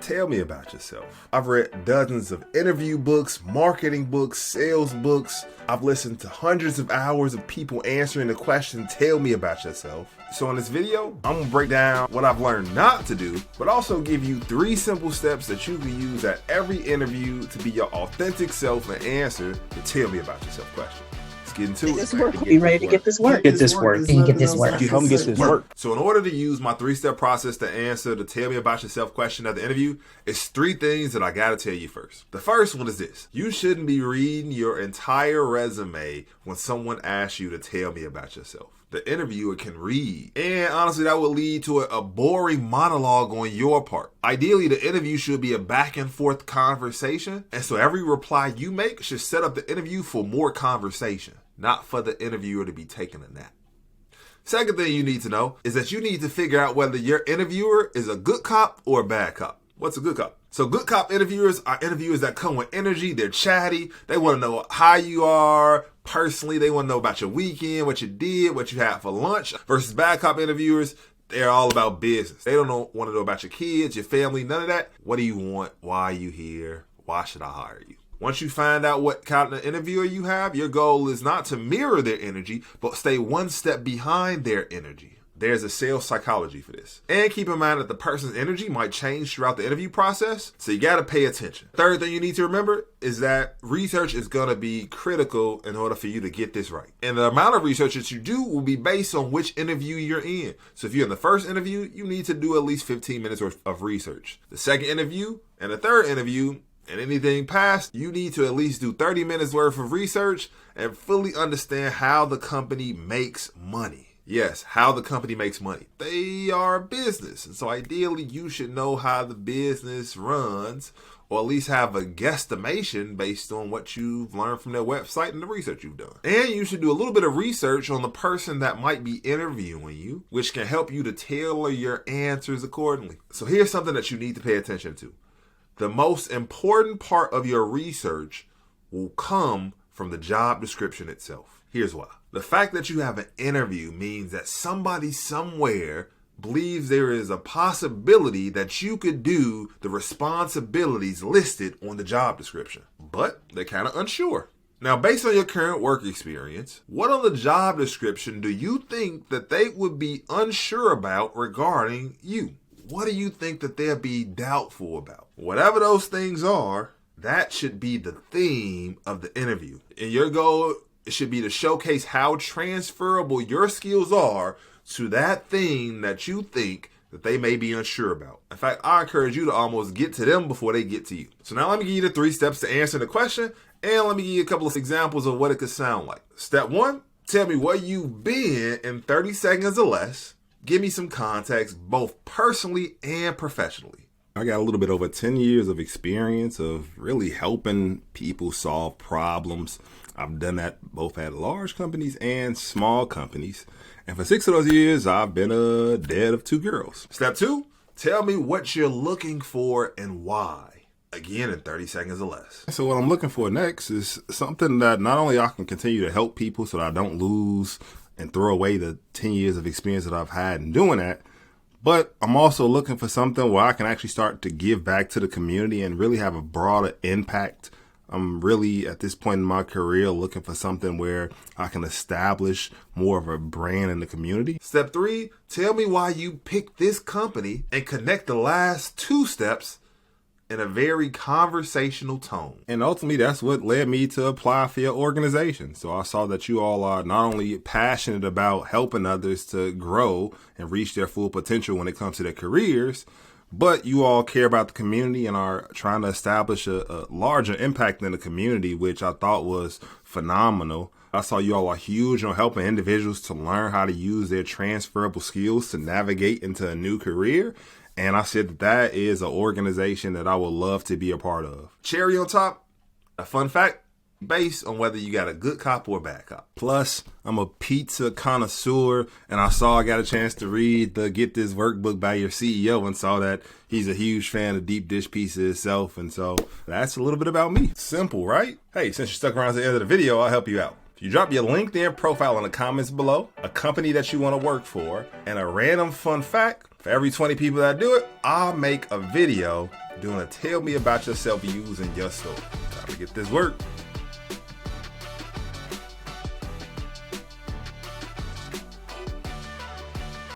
Tell me about yourself. I've read dozens of interview books, marketing books, sales books. I've listened to hundreds of hours of people answering the question, tell me about yourself. So in this video, I'm gonna break down what I've learned not to do, but also give you 3 simple steps that you can use at every interview to be your authentic self and answer the tell me about yourself question. Get into it. Be ready to get this work. Get this work. Get this work. Come get this work. So in order to use my 3-step process to answer the tell me about yourself question at the interview, it's 3 things that I gotta tell you first. The first one is this. You shouldn't be reading your entire resume when someone asks you to tell me about yourself. The interviewer can read. And honestly, that would lead to a boring monologue on your part. Ideally, the interview should be a back and forth conversation. And so every reply you make should set up the interview for more conversation, not for the interviewer to be taking a nap. Second thing you need to know is that you need to figure out whether your interviewer is a good cop or a bad cop. What's a good cop? So good cop interviewers are interviewers that come with energy, they're chatty, they want to know how you are personally, they want to know about your weekend, what you did, what you had for lunch, versus bad cop interviewers, they're all about business. They don't want to know about your kids, your family, none of that. What do you want? Why are you here? Why should I hire you? Once you find out what kind of interviewer you have, your goal is not to mirror their energy, but stay one step behind their energy. There's a sales psychology for this. And keep in mind that the person's energy might change throughout the interview process, so you gotta pay attention. Third thing you need to remember is that research is gonna be critical in order for you to get this right. And the amount of research that you do will be based on which interview you're in. So if you're in the first interview, you need to do at least 15 minutes worth of research. The second interview and the third interview, and anything past, you need to at least do 30 minutes worth of research and fully understand how the company makes money. Yes, how the company makes money. They are a business, and so ideally you should know how the business runs, or at least have a guesstimation based on what you've learned from their website and the research you've done. And you should do a little bit of research on the person that might be interviewing you, which can help you to tailor your answers accordingly. So here's something that you need to pay attention to. The most important part of your research will come from the job description itself. Here's why. The fact that you have an interview means that somebody somewhere believes there is a possibility that you could do the responsibilities listed on the job description, but they're kind of unsure. Now, based on your current work experience, what on the job description do you think that they would be unsure about regarding you? What do you think that they'll be doubtful about? Whatever those things are, that should be the theme of the interview. And your goal should be to showcase how transferable your skills are to that thing that you think that they may be unsure about. In fact, I encourage you to almost get to them before they get to you. So now let me give you the 3 steps to answer the question, and let me give you a couple of examples of what it could sound like. Step 1, tell me where you've been in 30 seconds or less. Give me some context, both personally and professionally. I got a little bit over 10 years of experience of really helping people solve problems. I've done that both at large companies and small companies. And for 6 of those years, I've been a dad of 2 girls. Step 2, tell me what you're looking for and why. Again, in 30 seconds or less. So what I'm looking for next is something that not only I can continue to help people so that I don't lose and throw away the 10 years of experience that I've had in doing that, but I'm also looking for something where I can actually start to give back to the community and really have a broader impact. I'm really, at this point in my career, looking for something where I can establish more of a brand in the community. Step 3, tell me why you picked this company and connect the last 2 steps in a very conversational tone. And ultimately, that's what led me to apply for your organization. So I saw that you all are not only passionate about helping others to grow and reach their full potential when it comes to their careers, but you all care about the community and are trying to establish a larger impact in the community, which I thought was phenomenal. I saw you all are huge on helping individuals to learn how to use their transferable skills to navigate into a new career. And I said that that is an organization that I would love to be a part of. Cherry on top, a fun fact, based on whether you got a good cop or a bad cop. Plus, I'm a pizza connoisseur, and I saw I got a chance to read the Get This Workbook by your CEO and saw that he's a huge fan of deep dish pizza itself. And so that's a little bit about me. Simple, right? Hey, since you're stuck around to the end of the video, I'll help you out. If you drop your LinkedIn profile in the comments below, a company that you want to work for, and a random fun fact, for every 20 people that do it, I'll make a video doing a tell me about yourself using your story. Time to get this work.